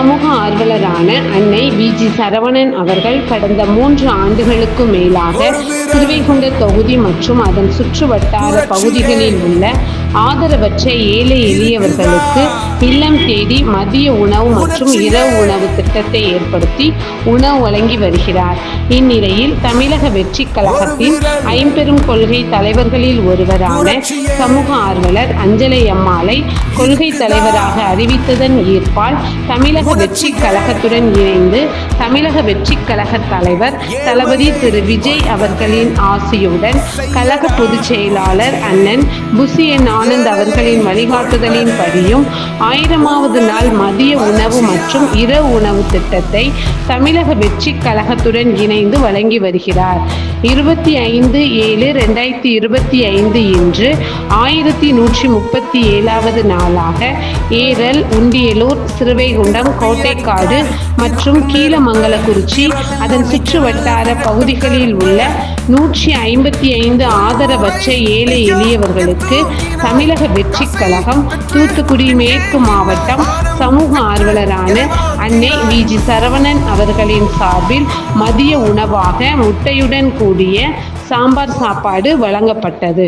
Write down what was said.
சமூக ஆர்வலரான அன்னை வி.ஜி. சரவணன் அவர்கள் கடந்த 3 ஆண்டுகளுக்கு மேலாக ஸ்ரீவைகுண்ட தொகுதி மற்றும் அதன் சுற்றுவட்டார பகுதிகளில் உள்ள ஆதரவற்ற ஏழை எளியவர்களுக்கு இல்லம் தேடி மதிய உணவு மற்றும் இரவு உணவு திட்டத்தை ஏற்படுத்தி உணவு வழங்கி வருகிறார். இந்நிலையில் தமிழக வெற்றிக் கழகத்தின் ஐம்பெரும் கொள்கை தலைவர்களில் ஒருவரான சமூக ஆர்வலர் அஞ்சலை அம்மாளை கொள்கை தலைவராக அறிவித்ததன் ஈர்ப்பால் தமிழக வெற்றிக் கழகத்துடன் இணைந்து தமிழக வெற்றிக் கழக தலைவர் தளபதி திரு விஜய் அவர்களின் ஆசியுடன் கழக பொதுச் செயலாளர் அண்ணன் புசி என் ஆனந்த் அவர்களின் வழிகாட்டுதலின் படியும் 1000வது நாள் மதிய உணவு மற்றும் இரவு உணவு திட்டத்தை தமிழக வெற்றிக் கழகத்துடன் இணைந்து வழங்கி வருகிறார். 25/7/2025 இன்று 1137வது நாளாக ஏரல், உண்டியலூர், ஸ்ரீவைகுண்டம், கோட்டைக்காடு மற்றும் கீழமங்கலக்குறிச்சி அதன் சுற்றுவட்டார பகுதிகளில் உள்ள 155 ஆதரவற்ற ஏழை எளியவர்களுக்கு தமிழக வெற்றிக் கழகம் தூத்துக்குடி மேற்கு மாவட்டம் சமூக ஆர்வலரான அன்னை வி.ஜி. சரவணன் அவர்களின் சார்பில் மதிய உணவாக முட்டையுடன் கூடிய சாம்பார் சாப்பாடு வழங்கப்பட்டது.